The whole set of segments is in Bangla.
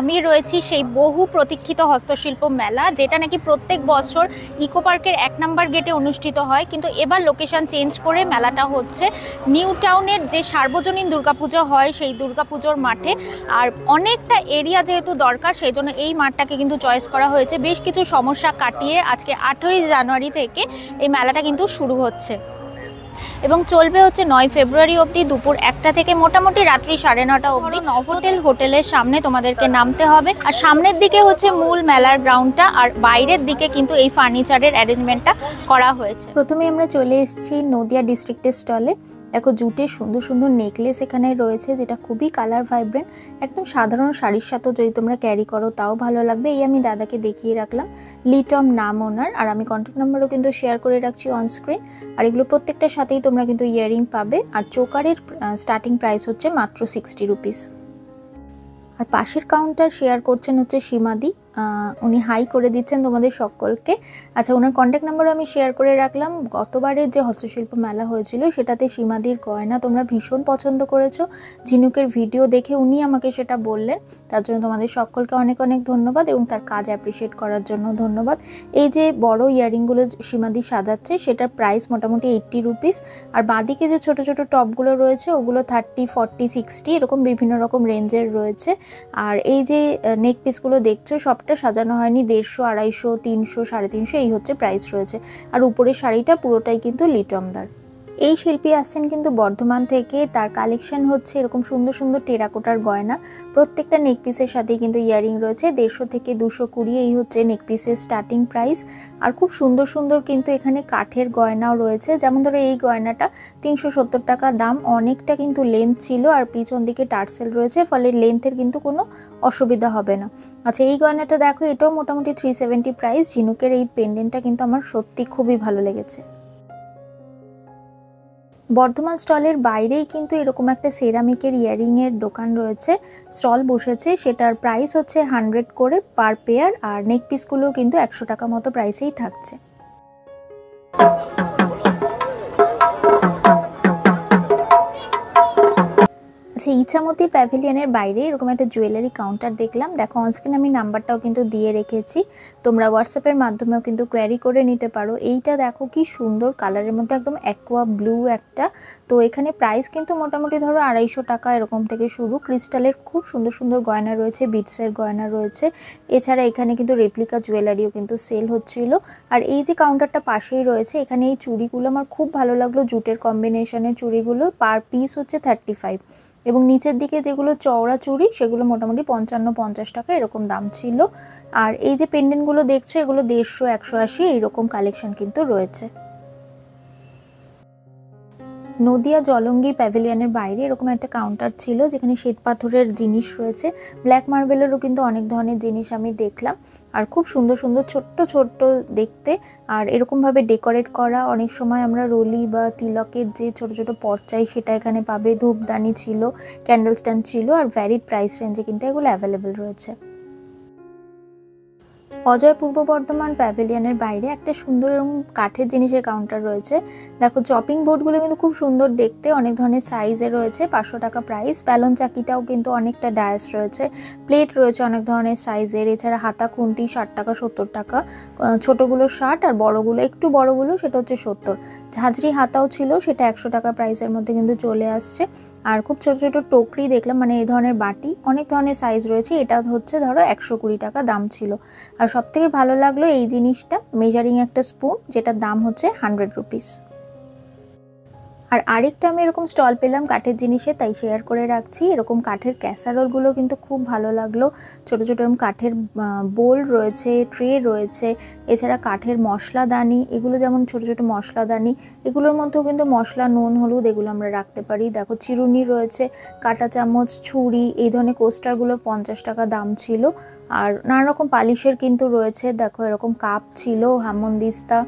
আমি রয়েছি সেই বহু প্রতীক্ষিত হস্তশিল্প মেলা, যেটা নাকি প্রত্যেক বছর ইকো পার্কের 1 নম্বর গেটে অনুষ্ঠিত হয়, কিন্তু এবার লোকেশন চেঞ্জ করে মেলাটা হচ্ছে নিউ টাউনের যে সার্বজনীন দুর্গাপুজো হয় সেই দুর্গাপুজোর মাঠে। আর অনেকটা এরিয়া যেহেতু দরকার, সেই জন্য এই মাঠটাকে কিন্তু চয়েস করা হয়েছে। বেশ কিছু সমস্যা কাটিয়ে আজকে 18 জানুয়ারি থেকে এই মেলাটা কিন্তু শুরু হচ্ছে এবং চলবে হচ্ছে 9 ফেব্রুয়ারি অবধি দুপুর 1টা থেকে মোটামুটি রাত্রি 9:30 অবধি। নভোটেল হোটেলের সামনে তোমাদেরকে নামতে হবে, আর সামনের দিকে হচ্ছে মূল মেলার গ্রাউন্ডটা, আর বাইরের দিকে কিন্তু এই ফার্নিচারের অ্যারেঞ্জমেন্টটা করা হয়েছে। প্রথমে আমরা চলে এসেছি নদিয়া ডিস্ট্রিক্টের স্টলে। দেখো জুটের সুন্দর সুন্দর নেকলেস এখানে রয়েছে, যেটা খুবই কালার ভাইব্রেন্ট। একদম সাধারণ শাড়ির সাথেও যদি তোমরা ক্যারি করো তাও ভালো লাগবে। এই আমি দাদাকে দেখিয়ে রাখলাম, লিটম নাম ওনার, আর আমি কন্ট্যাক্ট নাম্বারও কিন্তু শেয়ার করে রাখছি অন স্ক্রিন। আর এগুলো প্রত্যেকটার সাথেই তোমরা কিন্তু ইয়াররিং পাবে। আর চোকারের স্টার্টিং প্রাইস হচ্ছে মাত্র 60 রুপিস। আর পাশের কাউন্টার শেয়ার করছেন হচ্ছে সীমাদি, উনি হাই করে দিচ্ছেন তোমাদের সকলকে। আচ্ছা, ওনার কন্ট্যাক্ট নাম্বারও আমি শেয়ার করে রাখলাম। গতবারের যে হস্তশিল্প মেলা হয়েছিল সেটাতে সীমাদির গয়না তোমরা ভীষণ পছন্দ করেছো। ঝিনুকের ভিডিও দেখে উনি আমাকে সেটা বললেন, তার জন্য তোমাদের সকলকে অনেক অনেক ধন্যবাদ এবং তার কাজ অ্যাপ্রিসিয়েট করার জন্য ধন্যবাদ। এই যে বড় ইয়াররিংগুলো সীমাদি সাজাচ্ছে সেটার প্রাইস মোটামুটি 80 রুপিস। আর বাঁদিকে যে ছোট ছোট টপগুলো রয়েছে ওগুলো 30, 40, 60 এরকম বিভিন্ন রকম রেঞ্জের রয়েছে। আর এই যে নেক পিসগুলো দেখছো সবটা সাজানো হয়নি, 150, 250, 300, 350 এই হচ্ছে প্রাইস রয়েছে। আর উপরের শাড়িটা পুরোটাই কিন্তু লিটমদার। এই শিল্পী আসছেন কিন্তু বর্ধমান থেকে। তার কালেকশন হচ্ছে এরকম সুন্দর সুন্দর টেরাকোটার গয়না, প্রত্যেকটা নেক পিসের সাথেই কিন্তু ইয়াররিং রয়েছে। 150 থেকে 220 এই হচ্ছে নেক পিসের স্টার্টিং প্রাইস। আর খুব সুন্দর সুন্দর কিন্তু এখানে কাঠের গয়নাও রয়েছে, যেমন ধরো এই গয়নাটা 370 টাকা দাম। অনেকটা কিন্তু লেন্থ ছিল আর পিছন দিকে টার্সেল রয়েছে, ফলে লেন্থের কিন্তু কোনো অসুবিধা হবে না। আচ্ছা, এই গয়নাটা দেখো, এটাও মোটামুটি 370 প্রাইস। ঝিনুকের এই পেন্ডেন্টটা কিন্তু আমার সত্যি খুবই ভালো লেগেছে। বর্ধমান স্টলের বাইরেই কিন্তু এরকম একটা সেরামিকের ইয়াররিংয়ের দোকান রয়েছে, স্টল বসেছে। সেটার প্রাইস হচ্ছে 100 করে পার পেয়ার, আর নেক পিসগুলোও কিন্তু 100 টাকা মতো প্রাইসেই থাকছে। আচ্ছা, ইছামতি প্যাভিলিয়নের বাইরে এরকম একটা জুয়েলারি কাউন্টার দেখলাম। দেখো অনস্ক্রিন আমি নাম্বারটাও কিন্তু দিয়ে রেখেছি, তোমরা হোয়াটসঅ্যাপের মাধ্যমেও কিন্তু কোয়ারি করে নিতে পারো। এইটা দেখো কি সুন্দর কালারের মধ্যে, একদম অ্যাকোয়া ব্লু একটা। তো এখানে প্রাইস কিন্তু মোটামুটি ধরো 250 টাকা এরকম থেকে শুরু। ক্রিস্টালের খুব সুন্দর সুন্দর গয়না রয়েছে, বিটসের গয়না রয়েছে। এছাড়া এখানে কিন্তু রেপ্লিকা জুয়েলারিও কিন্তু সেল হচ্ছিল। আর এই যে কাউন্টারটা পাশেই রয়েছে, এখানে এই চুড়িগুলো আমার খুব ভালো লাগলো, জুটের কম্বিনেশনের চুড়িগুলো। পার পিস হচ্ছে 35, এবং নিচের দিকে যেগুলো চওড়া চুড়ি সেগুলো মোটামুটি 55-50 টাকা এরকম দাম ছিল। আর এই যে পেন্ডেন্টগুলো দেখছো এগুলো 150, 180 এইরকম কালেকশন কিন্তু রয়েছে। নদিয়া জলঙ্গি প্যাভিলিয়নের বাইরে এরকম একটা কাউন্টার ছিল, যেখানে শ্বেত পাথরের জিনিস রয়েছে। ব্ল্যাক মার্বেলেরও কিন্তু অনেক ধরনের জিনিস আমি দেখলাম, আর খুব সুন্দর সুন্দর ছোট্ট ছোট্ট দেখতে। আর এরকমভাবে ডেকোরেট করা, অনেক সময় আমরা রোলি বা তিলকের যে ছোট ছোট পট চাই সেটা এখানে পাবে। ধূপদানি ছিল, ক্যান্ডেল স্ট্যান্ড ছিল, আর ভ্যারিড প্রাইস রেঞ্জে কিন্তু এগুলো অ্যাভেলেবেল রয়েছে। অজয় পূর্ব বর্ধমান প্যাভিলিয়নের বাইরে একটা সুন্দর এরকম কাঠের জিনিসের কাউন্টার রয়েছে। দেখো চপিং বোর্ডগুলো কিন্তু খুব সুন্দর দেখতে, অনেক ধরনের সাইজে রয়েছে, 500 টাকা প্রাইস। প্যালন চাকিটাও কিন্তু অনেকটা ডায়াস রয়েছে, প্লেট রয়েছে অনেক ধরনের সাইজের। এছাড়া হাতা খুন্তি 60 টাকা, 70 টাকা, ছোটোগুলো 60, আর বড়গুলো একটু বড়গুলো সেটা হচ্ছে 70। ঝাঁঝরি হাতাও ছিল, সেটা 100 টাকা প্রাইসের মধ্যে কিন্তু চলে আসছে। আর খুব ছোট ছোট টোকরি দেখলাম, মানে এই ধরনের বাটি, অনেক ধরনের সাইজ রয়েছে। এটা হচ্ছে ধরো 120 টাকা দাম ছিল। আর সব থেকে ভালো লাগলো এই জিনিসটা, মেজারিং একটা স্পুন, যেটার দাম হচ্ছে 100 রুপিস। আর আরেকটা আমি এরকম স্টল পেলাম কাঠের জিনিসে, তাই শেয়ার করে রাখছি। এরকম কাঠের ক্যাসারোলগুলো কিন্তু খুব ভালো লাগলো। ছোটো ছোটো এরকম কাঠের বোল রয়েছে, ট্রে রয়েছে। এছাড়া কাঠের মশলাদানি, এগুলো যেমন ছোটো ছোটো মশলাদানি, এগুলোর মধ্যেও কিন্তু মশলা, নুন, হলুদ এগুলো আমরা রাখতে পারি। দেখো চিরুনি রয়েছে, কাঁটা চামচ, ছুরি, এই ধরনের কোস্টারগুলো 50 টাকা দাম ছিল। আর নানা রকম পালিশের কিন্তু রয়েছে। দেখো এরকম কাপ ছিল, হামনদিস্তা,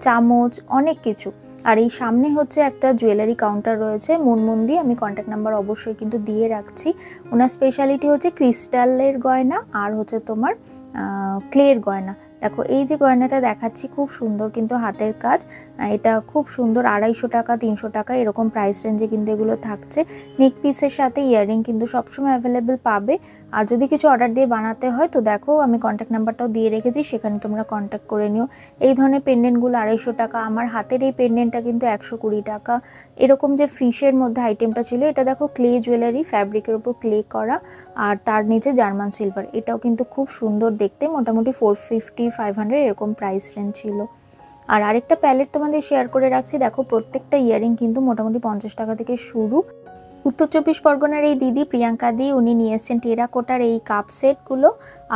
চামচ, অনেক কিছু। আর এই সামনে হচ্ছে একটা জুয়েলারি কাউন্টার রয়েছে, মুনমুন্দি, আমি কন্ট্যাক্ট নাম্বার অবশ্যই কিন্তু দিয়ে রাখছি। ওনার স্পেশালিটি হচ্ছে ক্রিস্টালের গয়না আর হচ্ছে তোমার ক্লের গয়না। দেখো এই যে গয়নাটা দেখাচ্ছি খুব সুন্দর কিন্তু হাতের কাজ, এটা খুব সুন্দর 250 টাকা 300 টাকা এরকম প্রাইস রেঞ্জে কিন্তু এগুলো থাকছে। নেক পিসের সাথে ইয়াররিং কিন্তু সবসময় অ্যাভেলেবেল পাবে। আর যদি কিছু অর্ডার দিয়ে বানাতে হয় তো দেখো আমি কন্ট্যাক্ট নাম্বারটাও দিয়ে রেখেছি, সেখানে তোমরা কন্ট্যাক্ট করে নিও। এই ধরনের পেন্ডেন্টগুলো 250 টাকা, আমার হাতের এই পেন্ডেন্টটা কিন্তু 120 টাকা। এরকম যে ফিশের মধ্যে আইটেমটা ছিল এটা দেখো ক্লে জুয়েলারি, ফ্যাব্রিকের উপর ক্লে করা আর তার নিচে জার্মান সিলভার, এটাও কিন্তু খুব সুন্দর দেখতে, মোটামুটি 450 500 এরকম প্রাইস রেঞ্জ ছিল। আর আরেকটা প্যালেট তোমাদের শেয়ার করে রাখছি, দেখো প্রত্যেকটা ইয়ারিং কিন্তু মোটামুটি 50 টাকা থেকে শুরু। উত্তর 24 পরগনার এই দিদি প্রিয়াঙ্কা দি উনি নিয়ে এসছেন টেরাকোটার এই কাপ সেটগুলো,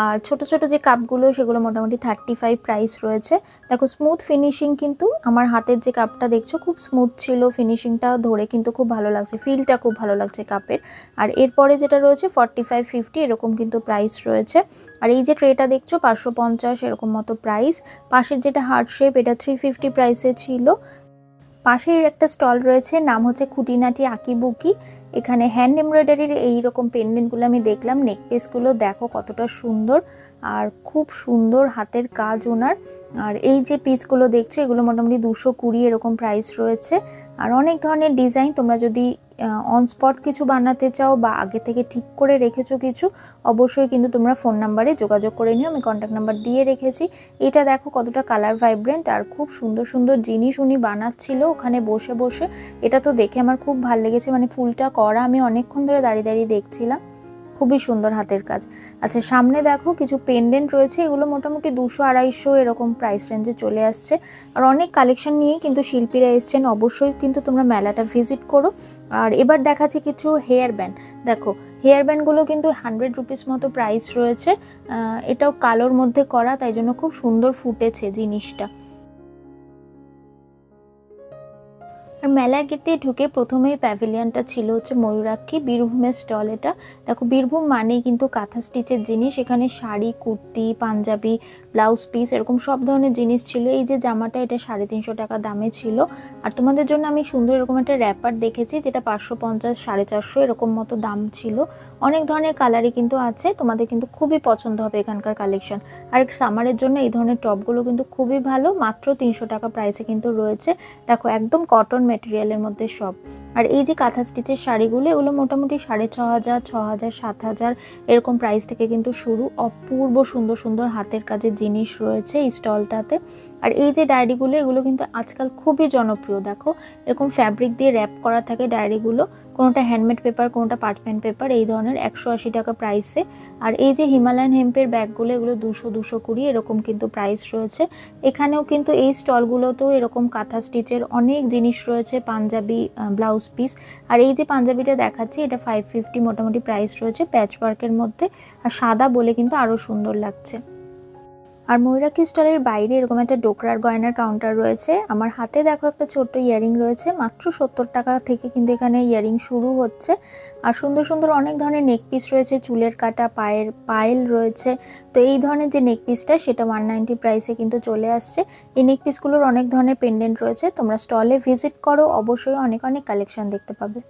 আর ছোট ছোট যে কাপগুলো সেগুলো মোটামুটি 35 প্রাইস রয়েছে। দেখো স্মুথ ফিনিশিং, কিন্তু আমার হাতের যে কাপটা দেখছো খুব স্মুথ ছিল, ফিনিশিংটা ধরে কিন্তু খুব ভালো লাগছে, ফিলটা খুব ভালো লাগছে কাপের। আর এরপরে যেটা রয়েছে 45 50 এরকম কিন্তু প্রাইস রয়েছে। আর এই যে ট্রেটা দেখছো 550 এরকম মতো প্রাইস। পাশের যেটা হার্ট শেপ এটা 350 প্রাইসে ছিল। পাশের একটা স্টল রয়েছে, নাম হচ্ছে খুঁটিনাটি আঁকিবুকি। এখানে হ্যান্ড এমব্রয়ডারির এইরকম পেন্ডেন্টগুলো আমি দেখলাম, নেক পিসগুলো দেখো কতটা সুন্দর আর খুব সুন্দর হাতের কাজ ওনার। আর এই যে পিসগুলো দেখছো এগুলো মোটামুটি 220 এরকম প্রাইস রয়েছে। আর অনেক ধরনের ডিজাইন, তোমরা যদি অন স্পট কিছু বানাতে চাও বা আগে থেকে ঠিক করে রেখেছো কিছু, অবশ্যই কিন্তু তোমরা ফোন নাম্বারে যোগাযোগ করে নিও, আমি কন্ট্যাক্ট নাম্বার দিয়ে রেখেছি। এটা দেখো কতটা কালার ভাইব্রেন্ট আর খুব সুন্দর সুন্দর জিনিস উনি বানাচ্ছিল ওখানে বসে বসে। এটা তো দেখে আমার খুব ভালো লেগেছে, মানে ফুলটা করা আমি অনেকক্ষণ ধরে দাঁড়িয়ে দাঁড়িয়ে দেখছিলাম, খুবই সুন্দর হাতের কাজ। আচ্ছা সামনে দেখো কিছু পেন্ডেন্ট রয়েছে, এগুলো মোটামুটি 200 250 এরকম প্রাইস রেঞ্জে চলে আসছে। আর অনেক কালেকশন নিয়েই কিন্তু শিল্পীরা এসছেন, অবশ্যই কিন্তু তোমরা মেলাটা ভিজিট করো। আর এবার দেখাচ্ছি কিছু হেয়ার ব্যান্ড। দেখো হেয়ার ব্যান্ডগুলো কিন্তু 100 রুপিস মতো প্রাইস রয়েছে, এটাও কালোর মধ্যে করা, তাই জন্য খুব সুন্দর ফুটেছে জিনিসটা। আর মেলার গেট দিয়ে ঢুকে প্রথমেই প্যাভিলিয়নটা ছিল হচ্ছে ময়ূরাক্ষী, বীরভূমের স্টল এটা। দেখো বীরভূম মানেই কিন্তু কাঁথা স্টিচের জিনিস, এখানে শাড়ি, কুর্তি, পাঞ্জাবি, ব্লাউজ পিস এরকম সব ধরনের জিনিস ছিল। এই যে জামাটা এটা 350 টাকা দামে ছিল। আর তোমাদের জন্য আমি সুন্দর এরকম একটা র্যাপার দেখেছি যেটা 550 450 এরকম মতো দাম ছিল। অনেক ধরনের কালারই কিন্তু আছে, তোমাদের কিন্তু খুবই পছন্দ হবে এখানকার কালেকশন। আর সামারের জন্য এই ধরনের টপগুলো কিন্তু খুবই ভালো, মাত্র 300 টাকা প্রাইসে কিন্তু রয়েছে। দেখো একদম কটন ম্যাটেরিয়ালের মধ্যে সব। আর এই যে কাঁথা স্টিচের শাড়িগুলো এগুলো মোটামুটি 6500 6000 7000 এরকম প্রাইস থেকে কিন্তু শুরু। অপূর্ব সুন্দর সুন্দর হাতের কাজের জিনিস রয়েছে এই স্টলটাতে। আর এই যে ডায়েরিগুলো এগুলো কিন্তু আজকাল খুবই জনপ্রিয়, দেখো এরকম ফ্যাব্রিক দিয়ে র্যাপ করা থাকে ডায়েরিগুলো, কোনোটা হ্যান্ডমেড পেপার কোনোটা পার্চমেন্ট পেপার, এই ধরনের 180 টাকা প্রাইসে। আর এই যে হিমালয়ান হেম্পের ব্যাগগুলো এগুলো 200 220 এরকম কিন্তু প্রাইস রয়েছে। এখানেও কিন্তু এই স্টলগুলোতেও এরকম কাঁথা স্টিচের অনেক জিনিস রয়েছে, পাঞ্জাবি, ব্লাউজ পিস। আর এই যে পাঞ্জাবিটা দেখাচ্ছি এটা 550 মোটামুটি প্রাইস রয়েছে প্যাচওয়ার্কের মধ্যে, আর সাদা বলে কিন্তু আরও সুন্দর লাগছে। আর ময়ূরাক্ষী স্টলের বাইরে এরকম একটা ডোকরার গয়নার কাউন্টার রয়েছে। আমার হাতে দেখো একটা ছোট্ট ইয়ারিং রয়েছে, মাত্র 70 টাকা থেকে কিন্তু এখানে ইয়ারিং শুরু হচ্ছে। আর সুন্দর সুন্দর অনেক ধরনের নেক পিস রয়েছে, চুলের কাটা, পায়েল রয়েছে। তো এই ধরনের যে নেক পিসটা সেটা 190 প্রাইসে কিন্তু চলে আসছে। এই নেক পিসগুলোর অনেক ধরনের পেন্ডেন্ট রয়েছে, তোমরা স্টলে ভিজিট করো, অবশ্যই অনেক অনেক কালেকশন দেখতে পাবে।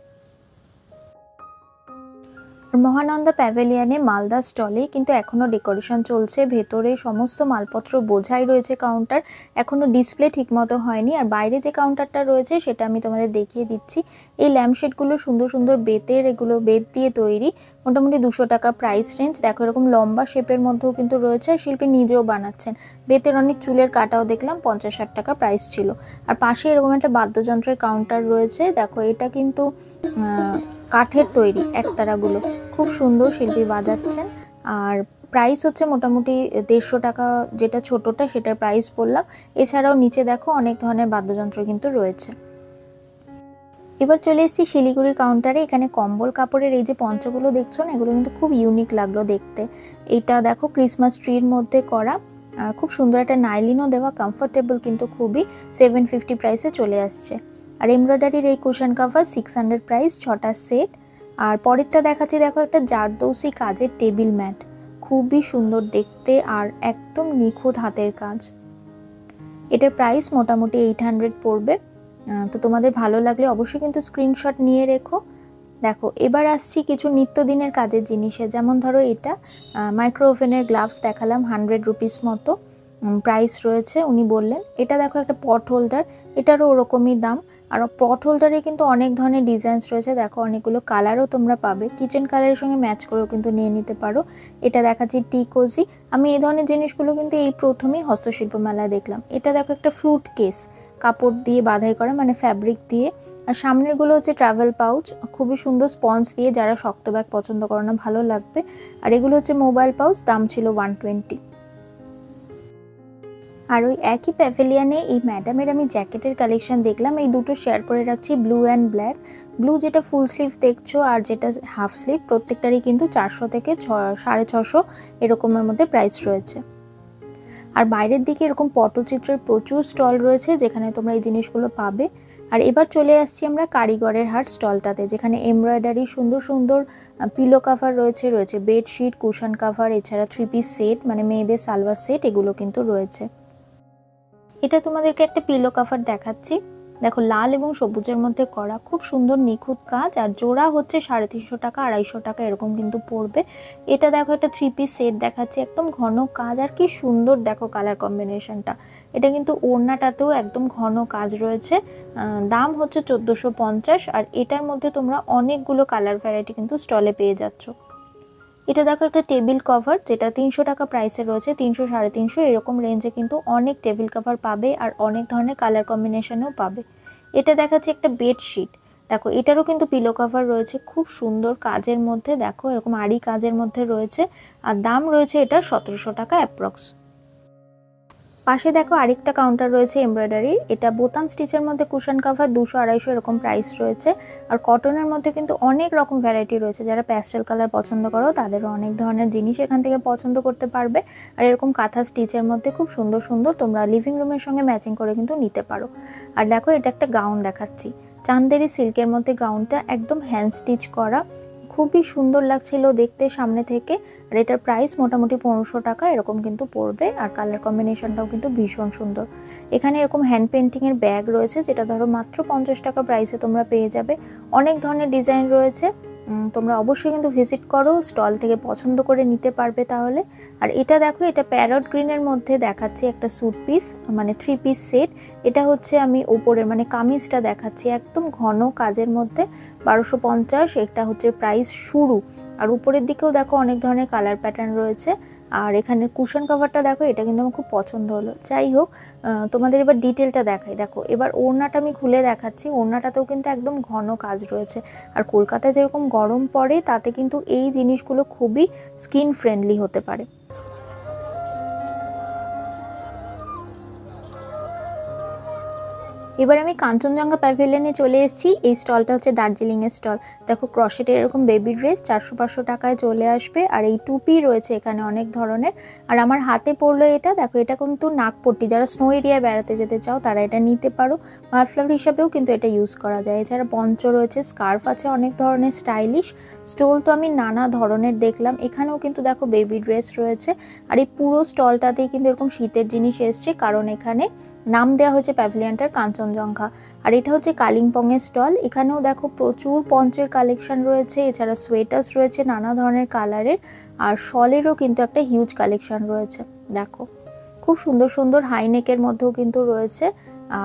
মহানন্দা প্যাভিলিয়নে মালদা স্টলে কিন্তু এখনও ডেকোরেশন চলছে, ভেতরে সমস্ত মালপত্র বোঝাই রয়েছে কাউন্টার, এখনও ডিসপ্লে ঠিকমতো হয়নি। আর বাইরে যে কাউন্টারটা রয়েছে সেটা আমি তোমাদের দেখিয়ে দিচ্ছি। এই ল্যাম্পশেডগুলো সুন্দর সুন্দর বেতের, এগুলো বেত দিয়ে তৈরি, মোটামুটি 200 টাকা প্রাইস রেঞ্জ। দেখো এরকম লম্বা শেপের মধ্যেও কিন্তু রয়েছে, আর শিল্পী নিজেও বানাচ্ছেন। বেতের অনেক চুলের কাটাও দেখলাম, 50-60 টাকা প্রাইস ছিল। আর পাশে এরকম একটা বাদ্যযন্ত্রের কাউন্টার রয়েছে, দেখো এটা কিন্তু কাঠের তৈরি একতারাগুলো, খুব সুন্দর শিল্পী বাজাচ্ছেন। আর প্রাইস হচ্ছে মোটামুটি 150 টাকা, যেটা ছোটটা সেটার প্রাইস বললাম। এছাড়াও নিচে দেখো অনেক ধরনের বাদ্যযন্ত্র কিন্তু রয়েছে। এবার চলে এসেছি শিলিগুড়ির কাউন্টারে। এখানে কম্বল কাপড়ের এই যে পঞ্চগুলো দেখছো না, এগুলো কিন্তু খুব ইউনিক লাগলো দেখতে। এইটা দেখো ক্রিসমাস ট্রির মধ্যে করা, আর খুব সুন্দর একটা নাইলিনও দেওয়া, কমফোর্টেবল কিন্তু খুবই, 750 প্রাইসে চলে আসছে। আর এমব্রয়ডারির এই কুশন কাভার 600 প্রাইস, 6টা সেট। আর পরেরটা দেখাচ্ছি, দেখো একটা জারদৌসি কাজের টেবিল ম্যাট, খুবই সুন্দর দেখতে আর একদম নিখুঁত হাতের কাজ। এটার প্রাইস মোটামুটি 800 পড়বে। তো তোমাদের ভালো লাগলে অবশ্যই কিন্তু স্ক্রিনশট নিয়ে রেখো। দেখো এবার আসছি কিছু নিত্যদিনের কাজের জিনিসে, যেমন ধরো এটা মাইক্রো ওভেনের গ্লাভস দেখালাম 100 রুপিস মতো। প্রাইস রয়েছে উনি বললেন। এটা দেখো একটা পট হোল্ডার, এটারও ওরকমই দাম। আর পট হোল্ডারে কিন্তু অনেক ধরনের ডিজাইনস রয়েছে, দেখো অনেকগুলো কালারও তোমরা পাবে, কিচেন কালারের সঙ্গে ম্যাচ করেও কিন্তু নিয়ে নিতে পারো। এটা দেখাচ্ছি টি কোজি। আমি এই ধরনের জিনিসগুলো কিন্তু এই প্রথমেই হস্তশিল্প মেলায় দেখলাম। এটা দেখো একটা ফ্রুট কেস, কাপড় দিয়ে বাঁধাই করা, মানে ফ্যাব্রিক দিয়ে। আর সামনেরগুলো হচ্ছে ট্রাভেল পাউচ, খুবই সুন্দর স্পঞ্জ দিয়ে, যারা শক্ত ব্যাগ পছন্দ করো না ভালো লাগবে। আর এগুলো হচ্ছে মোবাইল পাউচ, দাম ছিল 120। আর ওই একই প্যাভিলিয়নে এই ম্যাডামের আমি জ্যাকেটের কালেকশন দেখলাম, এই দুটো শেয়ার করে রাখছি, ব্লু অ্যান্ড ব্ল্যাক। ব্লু যেটা ফুল স্লিভ দেখছো আর যেটা হাফ স্লিভ, প্রত্যেকটারই কিন্তু 400 থেকে 650 এরকমের মধ্যে প্রাইস রয়েছে। আর বাইরের দিকে এরকম পটচিত্রের প্রচুর স্টল রয়েছে যেখানে তোমরা এই জিনিসগুলো পাবে। আর এবার চলে আসছি আমরা কারিগরের হাট স্টলটাতে, যেখানে এমব্রয়ডারি সুন্দর সুন্দর পিলো কাভার রয়েছে বেডশিট, কুশন কাভার, এছাড়া 3 পিস সেট, মানে মেয়েদের সালোয়ার সেট, এগুলো কিন্তু রয়েছে। এটা তোমাদেরকে একটা পিলো কাভার দেখাচ্ছি, দেখো লাল এবং সবুজের মধ্যে করা, খুব সুন্দর নিখুঁত কাজ। আর জোড়া হচ্ছে 350 টাকা 250 টাকা এরকম কিন্তু পড়বে। এটা দেখো একটা 3 পিস সেট দেখাচ্ছি, একদম ঘন কাজ, আর কি সুন্দর দেখো কালার কম্বিনেশনটা। এটা কিন্তু ওড়নাটাতেও একদম ঘন কাজ রয়েছে। দাম হচ্ছে 1450। আর এটার মধ্যে তোমরা অনেকগুলো কালার ভ্যারাইটি কিন্তু স্টলে পেয়ে যাচ্ছ। এটা দেখো একটা টেবিল কভার, যেটা 300 টাকা প্রাইসে রয়েছে, 300 350 এরকম রেঞ্জে কিন্তু অনেক টেবিল কভার পাবে, আর অনেক ধরনের কালার কম্বিনেশনও পাবে। এটা দেখাচ্ছি একটা বেডশিট, দেখো এটারও কিন্তু পিলো কভার রয়েছে, খুব সুন্দর কাজের মধ্যে, দেখো এরকম আড়ি কাজের মধ্যে রয়েছে। আর দাম রয়েছে এটা 1700 টাকা অ্যাপ্রক্স। পাশে দেখো আরেকটা কাউন্টার রয়েছে এমব্রয়ডারির, এটা বোতাম স্টিচের মধ্যে কুশন কাভার 200-250 এরকম প্রাইস রয়েছে। আর কটনের মধ্যে কিন্তু অনেক রকম ভ্যারাইটি রয়েছে, যারা প্যাস্টেল কালার পছন্দ করো তাদেরও অনেক ধরনের জিনিস এখান থেকে পছন্দ করতে পারবে। আর এরকম কাঁথা স্টিচের মধ্যে খুব সুন্দর সুন্দর তোমরা লিভিং রুমের সঙ্গে ম্যাচিং করে কিন্তু নিতে পারো। আর দেখো এটা একটা গাউন দেখাচ্ছি, চান্দেরি সিল্কের মধ্যে গাউনটা, একদম হ্যান্ড স্টিচ করা, খুবই সুন্দর লাগছিল দেখতে সামনে থেকে। আর এটার প্রাইস মোটামুটি 1500 টাকা এরকম কিন্তু পড়বে। আর কালার কম্বিনেশনটাও কিন্তু ভীষণ সুন্দর। এখানে এরকম হ্যান্ড পেন্টিংয়ের ব্যাগ রয়েছে, যেটা ধরো মাত্র 50 টাকা প্রাইসে তোমরা পেয়ে যাবে। অনেক ধরনের ডিজাইন রয়েছে, তোমরা অবশ্যই কিন্তু ভিজিট করো, স্টল থেকে পছন্দ করে নিতে পারবে তাহলে। আর এটা দেখো, এটা প্যারট গ্রিনের মধ্যে দেখাচ্ছি একটা স্যুট পিস, মানে 3 পিস সেট। এটা হচ্ছে আমি ওপরের মানে কামিজটা দেখাচ্ছি, একদম ঘন কাজের মধ্যে, 1250। এটা হচ্ছে প্রাইস শুরু। আর উপরের দিকেও দেখো অনেক ধরনের কালার প্যাটার্ন রয়েছে। আর এখানে কুশন কভারটা দেখো, এটা কিন্তু আমার খুব পছন্দ হলো। যাই হোক, তোমাদের এবার ডিটেলটা দেখাই। দেখো এবার ওড়নাটা আমি খুলে দেখাচ্ছি, ওড়নাটাতেও কিন্তু একদম ঘন কাজ রয়েছে। আর কলকাতায় যেরকম গরম পড়ে, তাতে কিন্তু এই জিনিসগুলো খুবই স্কিন ফ্রেন্ডলি হতে পারে। এবার আমি কাঞ্চনজঙ্ঘা প্যাভিলিয়নে চলে এসেছি। এই স্টলটা হচ্ছে দার্জিলিংয়ের স্টল। দেখো ক্রশেটের এরকম বেবি ড্রেস 400-500 টাকায় চলে আসবে। আর এই টুপি রয়েছে এখানে অনেক ধরনের। আর আমার হাতে পড়লো এটা, দেখো এটা কিন্তু নাকপট্টি, যারা স্নো এরিয়ায় বেড়াতে যেতে চাও তারা এটা নিতে পারো। মাফলার হিসাবেও কিন্তু এটা ইউজ করা যায়। এছাড়া পঞ্চ রয়েছে, স্কার্ফ আছে অনেক ধরনের স্টাইলিশ। স্টোল তো আমি নানা ধরনের দেখলাম, এখানেও কিন্তু দেখো বেবি ড্রেস রয়েছে। আর এই পুরো স্টলটাতেই কিন্তু এরকম শীতের জিনিস এসছে, কারণ এখানে নাম দেওয়া হয়েছে প্যাভিলিয়নটার কাঞ্চনজঙ্ঘা। আর এটা হচ্ছে কালিম্পংয়ের স্টল, এখানেও দেখো প্রচুর পঞ্চের কালেকশন রয়েছে, এছাড়া সোয়েটার্স রয়েছে নানা ধরনের কালারের। আর শলেরও কিন্তু একটা হিউজ কালেকশন রয়েছে, দেখো খুব সুন্দর সুন্দর হাইনেকের মধ্যেও কিন্তু রয়েছে।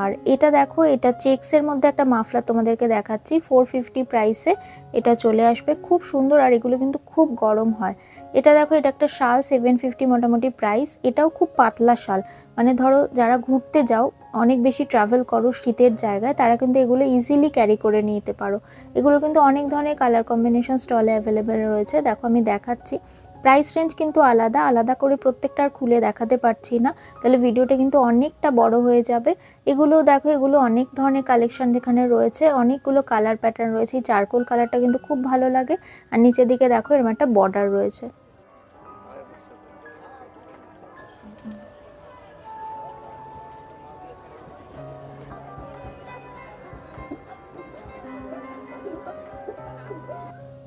আর এটা দেখো, এটা চেক্সের মধ্যে একটা মাফলার তোমাদেরকে দেখাচ্ছি, 450 প্রাইসে এটা চলে আসবে, খুব সুন্দর। আর এগুলো কিন্তু খুব গরম হয়। এটা দেখো, এটা একটা শাল, 750 মোটামুটি প্রাইস। এটাও খুব পাতলা শাল, মানে ধরো যারা ঘুরতে যাও, অনেক বেশি ট্রাভেল করো শীতের জায়গায়, তারা কিন্তু এগুলো ইজিলি ক্যারি করে নিতে পারো। এগুলো কিন্তু অনেক ধরনের কালার কম্বিনেশন স্টলে অ্যাভেলেবেল রয়েছে। দেখো আমি দেখাচ্ছি, প্রাইস রেঞ্জ কিন্তু আলাদা আলাদা করে প্রত্যেকটার খুলে দেখাতে পারছি না, তাহলে ভিডিওটা কিন্তু অনেকটা বড় হয়ে যাবে। এগুলো দেখো, এগুলো অনেক ধরনের কালেকশন যেখানে রয়েছে, অনেকগুলো কালার প্যাটার্ন রয়েছে। এই চারকোল কালারটা কিন্তু খুব ভালো লাগে। আর নিচের দিকে দেখো এরকম একটা বর্ডার রয়েছে।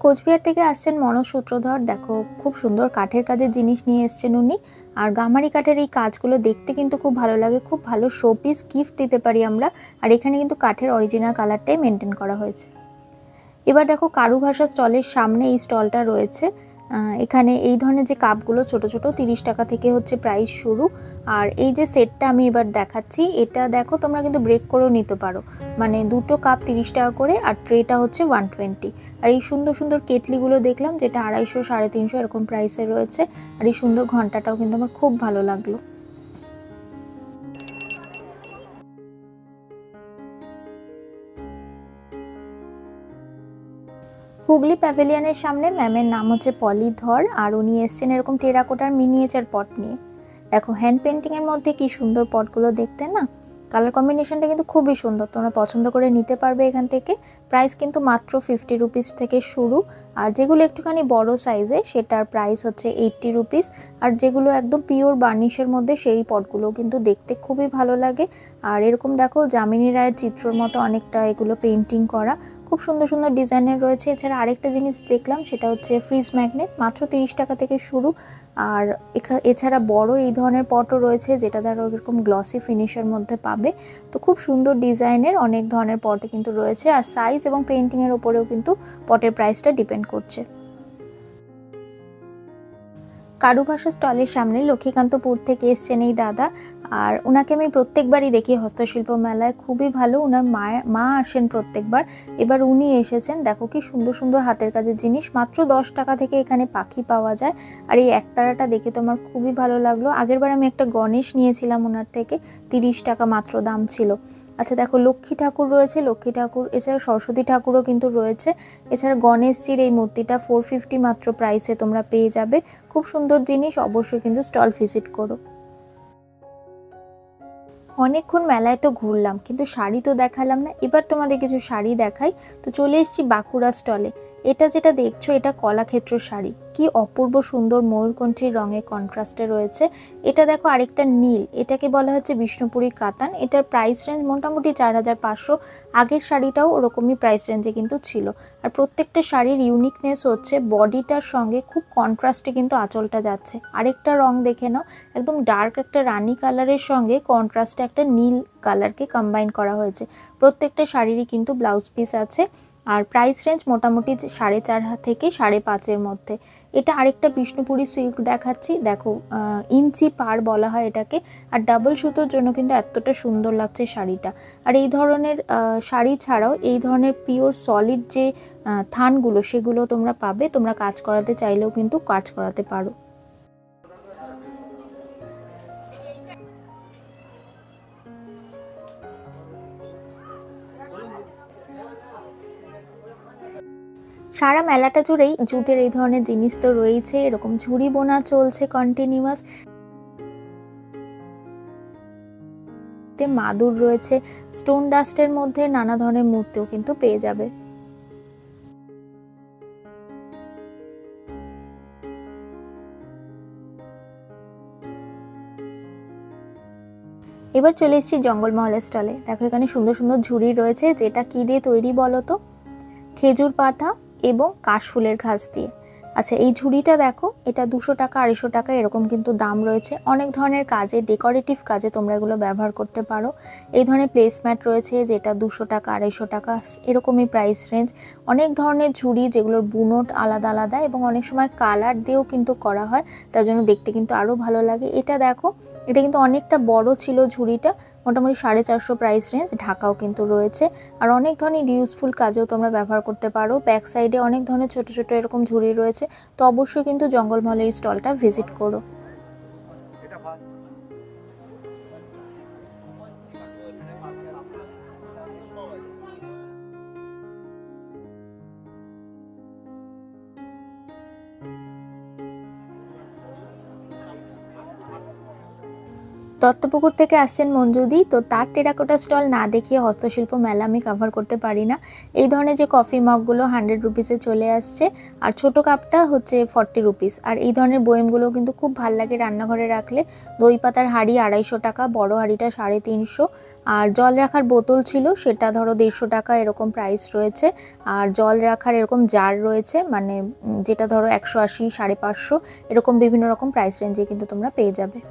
কোচবিহার থেকে আসছেন মনোজ সূত্রধর, দেখো খুব সুন্দর কাঠের কাজের জিনিস নিয়ে এসছেন উনি। আর গামারি কাঠের এই কাজগুলো দেখতে কিন্তু খুব ভালো লাগে, খুব ভালো শোপিস গিফট দিতে পারি আমরা। আর এখানে কিন্তু কাঠের অরিজিনাল কালারটাই মেনটেন করা হয়েছে। এবার দেখো কারুভাষা স্টলের সামনে এই স্টলটা রয়েছে, এখানে এই ধরনের যে কাপগুলো ছোট ছোট 30 টাকা থেকে হচ্ছে প্রাইস শুরু। আর এই যে সেটটা আমি এবার দেখাচ্ছি, এটা দেখো তোমরা কিন্তু ব্রেক করেও নিতে পারো, মানে দুটো কাপ 30 টাকা করে আর ট্রেটা হচ্ছে 120। আর এই সুন্দর সুন্দর কেটলিগুলো দেখলাম যেটা 250 350 এরকম প্রাইসে রয়েছে। আর এই সুন্দর ঘন্টাটাও কিন্তু আমার খুব ভালো লাগলো। হুগলি প্যাভিলিয়নের সামনে ম্যামের নাম হচ্ছে পলি ধর, আর উনি এসছেন এরকম টেরাকোটার মিনিয়েচার পট নিয়ে। দেখো হ্যান্ড পেন্টিং এর মধ্যে কি সুন্দর পটগুলো দেখতে না, কালার কম্বিনেশনটা কিন্তু খুবই সুন্দর, তোমরা পছন্দ করে নিতে পারবে এখান থেকে। প্রাইস কিন্তু মাত্র 50 রুপিস থেকে শুরু, আর যেগুলো একটুখানি বড় সাইজে সেটার প্রাইস হচ্ছে 80 রুপিস। আর যেগুলো একদম পিওর বার্নিশের মধ্যে সেই পটগুলো কিন্তু দেখতে খুবই ভালো লাগে। আর এরকম দেখো যামিনী রায়ের চিত্রর মতো অনেকটা এগুলো পেন্টিং করা, খুব সুন্দর সুন্দর ডিজাইনের রয়েছে। এছাড়া আরেকটা জিনিস দেখলাম সেটা হচ্ছে ফ্রিজ ম্যাগনেট, মাত্র 30 টাকা থেকে শুরু। আর এছাড়া বড় এই ধরনের পটও রয়েছে যেটা ধরো এরকম গ্লসি ফিনিশের মধ্যে পাবে। তো খুব সুন্দর ডিজাইনের অনেক ধরনের পটে কিন্তু রয়েছে, আর সাইজ এবং পেন্টিংয়ের উপরেও কিন্তু পটের প্রাইসটা ডিপেন্ড করছে। কারুভাষা স্টলের সামনে লক্ষ্মীকান্তপুর থেকে এসছেন এই দাদা, আর ওনাকে আমি প্রত্যেকবারই দেখি হস্তশিল্প মেলায়, খুবই ভালো। ওনার মা আসেন প্রত্যেকবার, এবার উনি এসেছেন। দেখো কি সুন্দর সুন্দর হাতের কাজের জিনিস, মাত্র 10 টাকা থেকে এখানে পাখি পাওয়া যায়। আর এই একতারাটা দেখে তো আমার খুবই ভালো লাগলো। আগেরবার আমি একটা গণেশ নিয়েছিলাম ওনার থেকে, 30 টাকা মাত্র দাম ছিল। আচ্ছা দেখো লক্ষ্মী ঠাকুর রয়েছে, লক্ষ্মী ঠাকুর, এছাড়া সরস্বতী ঠাকুরও কিন্তু রয়েছে। এছাড়া গণেশজির এই মূর্তিটা 450 মাত্র প্রাইসে তোমরা পেয়ে যাবে। খুব সুন্দর জিনিস, অবশ্যই কিন্তু স্টল ভিজিট করো। অনেকক্ষণ মেলায় তো ঘুরলাম কিন্তু শাড়ি তো দেখালাম না, এবার তোমাদের কিছু শাড়ি দেখাই। তো চলে এসেছি বাঁকুড়া স্টলে। এটা যেটা দেখছো এটা কলাক্ষেত্র শাড়ি, কি অপূর্ব সুন্দর ময়ূরকণ্ঠীর রঙের কন্ট্রাস্টে রয়েছে। এটা দেখো আরেকটা নীল, এটাকে বলা হচ্ছে বিষ্ণুপুরি কাতান। এটার প্রাইস রেঞ্জ মোটামুটি 4500। আগের শাড়িটাও ওরকমই প্রাইস রেঞ্জে কিন্তু ছিল। আর প্রত্যেকটা শাড়ির ইউনিকনেস হচ্ছে বডিটার সঙ্গে খুব কন্ট্রাস্টে কিন্তু আঁচলটা যাচ্ছে। আরেকটা রং দেখে নাও, একদম ডার্ক একটা রানী কালারের সঙ্গে কন্ট্রাস্টে একটা নীল কালারকে কম্বাইন করা হয়েছে। প্রত্যেকটা শাড়িরই কিন্তু ব্লাউজ পিস আছে। আর প্রাইস রেঞ্জ মোটামুটি 4.5 থেকে 5.5-এর মধ্যে। এটা আরেকটা বিষ্ণুপুরি সিল্ক দেখাচ্ছি, দেখো ইঞ্চি পার বলা হয় এটাকে। আর ডাবল সুতোর জন্য কিন্তু এতটা সুন্দর লাগছে শাড়িটা। আর এই ধরনের শাড়ি ছাড়াও এই ধরনের পিওর সলিড যে থানগুলো সেগুলো তোমরা পাবে, তোমরা কাজ করাতে চাইলেও কিন্তু কাজ করাতে পারো। সারা মেলাটা জুড়েই জুটের এই ধরনের জিনিস তো রয়েছে, এরকম ঝুড়ি বোনা চলছে কন্টিনিউয়াস। মাদুর রয়েছে, স্টোন ডাস্টের মধ্যে নানা ধরনের মূর্তিও কিন্তু পেয়ে যাবে। এবার চলে এসেছি জঙ্গলমহলের স্টলে। দেখো এখানে সুন্দর সুন্দর ঝুড়ি রয়েছে, যেটা কি দিয়ে তৈরি বলো তো? খেজুর পাতা এবং কাশফুলের ঘাস দিয়ে। আচ্ছা এই ঝুড়িটা দেখো, এটা 200 টাকা 250 টাকা এরকম কিন্তু দাম রয়েছে। অনেক ধরনের কাজে, ডেকোরেটিভ কাজে তোমরা এগুলো ব্যবহার করতে পারো। এই ধরনের প্লেসম্যাট রয়েছে যেটা 200 টাকা 250 টাকা এরকমই প্রাইস রেঞ্জ। অনেক ধরনের ঝুড়ি যেগুলোর বুনট আলাদা আলাদা এবং অনেক সময় কালার দিয়েও কিন্তু করা হয়, তার জন্য দেখতে কিন্তু আরও ভালো লাগে। এটা দেখো, এটা কিন্তু অনেকটা বড় ছিল ঝুড়িটা, মোটামুটি 450 প্রাইস রেঞ্জ। ঢাকাও কিন্তু রয়েছে। আর অনেক ধরনের ইউজফুল কাজেও তোমরা ব্যবহার করতে পারো। ব্যাক সাইডে অনেক ধরনের ছোট ছোট এরকম ঝুড়ি রয়েছে। তো অবশ্যই কিন্তু জঙ্গলমহলের স্টলটা ভিজিট করো। দত্তপুকুর থেকে আসছেন মঞ্জুদি, তো তার টেরাকোটা স্টল না দেখিয়ে হস্তশিল্প মেলা আমি কভার করতে পারি না। এই ধরনের যে কফি মগগুলো 100 রুপিসে চলে আসছে, আর ছোট কাপটা হচ্ছে 40 রুপিস। আর এই ধরনের বয়েমগুলো কিন্তু খুব ভাল লাগে রান্নাঘরে রাখলে। দই পাতার হাঁড়ি 250 টাকা, বড় হাঁড়িটা 350। আর জল রাখার বোতল ছিল সেটা ধরো 150 টাকা এরকম প্রাইস রয়েছে। আর জল রাখার এরকম জার রয়েছে, মানে যেটা ধরো 180 550 এরকম বিভিন্ন রকম প্রাইস রেঞ্জে কিন্তু তোমরা পেয়ে যাবে।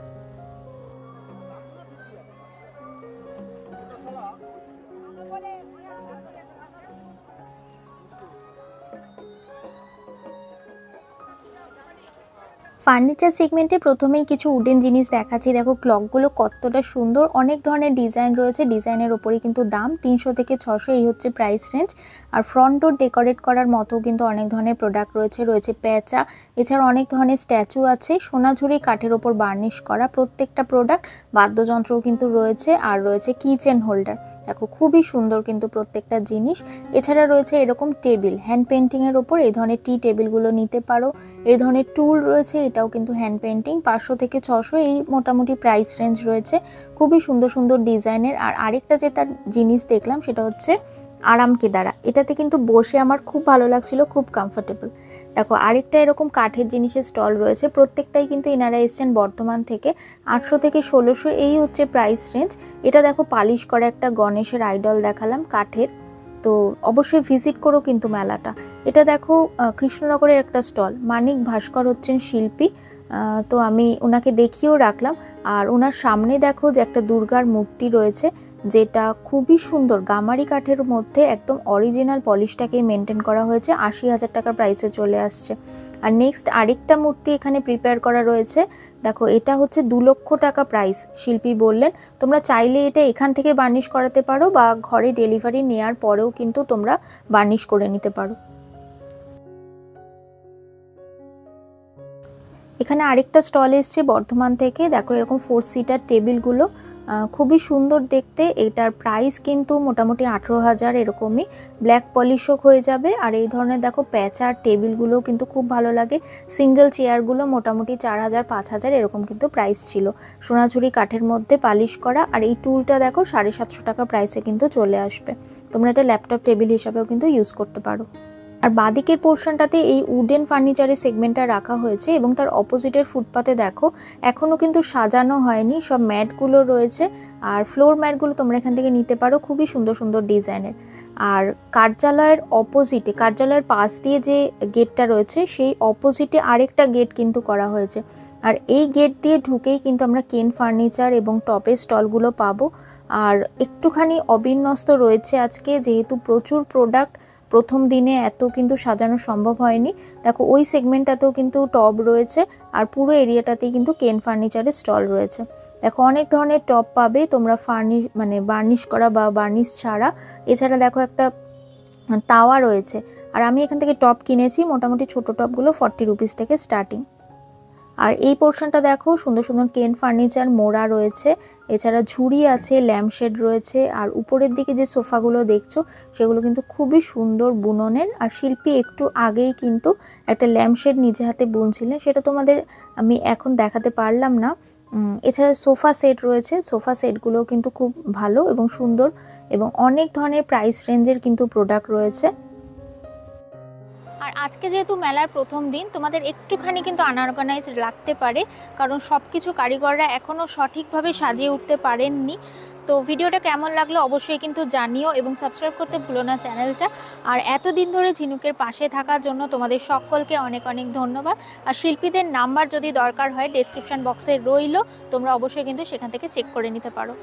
ফার্নিচার সেগমেন্টে প্রথমেই কিছু উডেন জিনিস দেখাচ্ছি। দেখো ক্লকগুলো কতটা সুন্দর, অনেক ধরনের ডিজাইন রয়েছে, ডিজাইনের ওপরেই কিন্তু দাম 300 থেকে 600 এই হচ্ছে প্রাইস রেঞ্জ। আর ফ্রন্ট ডোর ডেকোরেট করার মতো কিন্তু অনেক ধরনের প্রোডাক্ট রয়েছে, রয়েছে পেঁচা, এছাড়া অনেক ধরনের স্ট্যাচু আছে, সোনাঝুরি কাঠের ওপর বার্নিশ করা প্রত্যেকটা প্রোডাক্ট, বাদ্যযন্ত্রও কিন্তু রয়েছে, আর রয়েছে কিচেন হোল্ডার। দেখো খুবই সুন্দর কিন্তু প্রত্যেকটা জিনিস। এছাড়া রয়েছে এরকম টেবিল, হ্যান্ড পেন্টিংয়ের ওপর এই ধরনের টি টেবিলগুলো নিতে পারো। এই ধরনের টুল রয়েছে, এটাও কিন্তু হ্যান্ড পেন্টিং, 500 থেকে 600 এই মোটামুটি প্রাইস রেঞ্জ রয়েছে। খুবই সুন্দর সুন্দর ডিজাইনের। আর আরেকটা যে তার জিনিস দেখলাম সেটা হচ্ছে আরাম কেদারা, এটাতে কিন্তু বসে আমার খুব ভালো লাগছিল, খুব কমফোর্টেবল। দেখো আরেকটা এরকম কাঠের জিনিসের স্টল রয়েছে, প্রত্যেকটাই কিন্তু এনারা এসছেন বর্ধমান থেকে। 800 থেকে 1600 এই হচ্ছে প্রাইস রেঞ্জ। এটা দেখো পালিশ করা একটা গণেশের আইডল দেখালাম কাঠের, তো অবশ্যই ভিজিট করো কিন্তু মেলাটা। এটা দেখো কৃষ্ণনগরের একটা স্টল, মানিক ভাস্কর হচ্ছেন শিল্পী, তো আমি ওনাকে দেখিয়েও রাখলাম। আর ওনার সামনে দেখো যে একটা দুর্গার মূর্তি রয়েছে, যেটা খুবই সুন্দর, গামারি কাঠের মধ্যে একদম অরিজিনাল পলিশটাকে মেনটেন করা হয়েছে, 80,000 টাকার প্রাইসে চলে আসছে। আর নেক্সট আরেকটা মূর্তি এখানে প্রিপেয়ার করা রয়েছে, দেখো এটা হচ্ছে 2 লক্ষ টাকা প্রাইস। শিল্পী বললেন তোমরা চাইলে এটা এখান থেকে বার্নিশ করাতে পারো, বা ঘরে ডেলিভারি নেওয়ার পরেও কিন্তু তোমরা বার্নিশ করে নিতে পারো। এখানে আরেকটা স্টল এসছে বর্ধমান থেকে, দেখো এরকম 4 সিটার টেবিলগুলো খুবই সুন্দর দেখতে। এটার প্রাইস কিন্তু মোটামুটি 18,000 এরকমই, ব্ল্যাক পলিশও হয়ে যাবে। আর এই ধরনের দেখো প্যাচার টেবিলগুলোও কিন্তু খুব ভালো লাগে। সিঙ্গেল চেয়ারগুলো মোটামুটি 4,000 5,000 এরকম কিন্তু প্রাইস ছিল, সোনাঝুরি কাঠের মধ্যে পালিশ করা। আর এই টুলটা দেখো 750 টাকা প্রাইসে কিন্তু চলে আসবে, তোমরা এটা ল্যাপটপ টেবিল হিসাবেও কিন্তু ইউজ করতে পারো। আর বাদিকের পোর্শনটাতে এই উডেন ফার্নিচারের সেগমেন্টটা রাখা হয়েছে, এবং তার অপোজিটের ফুটপাতে দেখো এখনও কিন্তু সাজানো হয়নি, সব ম্যাটগুলো রয়েছে। আর ফ্লোর ম্যাটগুলো তোমরা এখান থেকে নিতে পারো, খুবই সুন্দর সুন্দর ডিজাইনের। আর কার্যালয়ের অপোজিটে, কার্যালয়ের পাশ দিয়ে যে গেটটা রয়েছে সেই অপোজিটে আরেকটা গেট কিন্তু করা হয়েছে। আর এই গেট দিয়ে ঢুকেই কিন্তু আমরা কেন ফার্নিচার এবং টপের স্টলগুলো পাবো। আর একটুখানি অবিন্যস্ত রয়েছে আজকে, যেহেতু প্রচুর প্রোডাক্ট, প্রথম দিনে এত কিন্তু সাজানো সম্ভব হয়নি। দেখো ওই সেগমেন্টটাতেও কিন্তু টব রয়েছে, আর পুরো এরিয়াটাতেই কিন্তু কেন ফার্নিচারের স্টল রয়েছে। দেখো অনেক ধরনের টব পাবে তোমরা, বার্নিশ করা বা বার্নিশ ছাড়া। এছাড়া দেখো একটা তাওয়া রয়েছে, আর আমি এখান থেকে টব কিনেছি, মোটামুটি ছোট টবগুলো 40 রুপিস থেকে স্টার্টিং। আর এই পোর্শনটা দেখো সুন্দর সুন্দর কেন ফার্নিচার মোড়া রয়েছে, এছাড়া ঝুড়ি আছে, ল্যাম্পশেড রয়েছে। আর উপরের দিকে যে সোফাগুলো দেখছো সেগুলো কিন্তু খুবই সুন্দর বুননের। আর শিল্পী একটু আগেই কিন্তু একটা ল্যাম্পশেড নিজে হাতে বুনছিলেন, সেটা তোমাদের আমি এখন দেখাতে পারলাম না। এছাড়া সোফা সেট রয়েছে, সোফা সেটগুলোও কিন্তু খুব ভালো এবং সুন্দর, এবং অনেক ধরনের প্রাইস রেঞ্জের কিন্তু প্রোডাক্ট রয়েছে। আর আজকে যেহেতু মেলার প্রথম দিন, তোমাদের একটুখানি কিন্তু আনঅর্গানাইজ লাগতে পারে, কারণ সব কিছু কারিগররা এখনও সঠিকভাবে সাজিয়ে উঠতে পারেননি। তো ভিডিওটা কেমন লাগলো অবশ্যই কিন্তু জানিও, এবং সাবস্ক্রাইব করতে ভুলো না চ্যানেলটা। আর এতদিন ধরে ঝিনুকের পাশে থাকার জন্য তোমাদের সকলকে অনেক অনেক ধন্যবাদ। আর শিল্পীদের নাম্বার যদি দরকার হয় ডেসক্রিপশন বক্সে রইল, তোমরা অবশ্যই কিন্তু সেখান থেকে চেক করে নিতে পারো।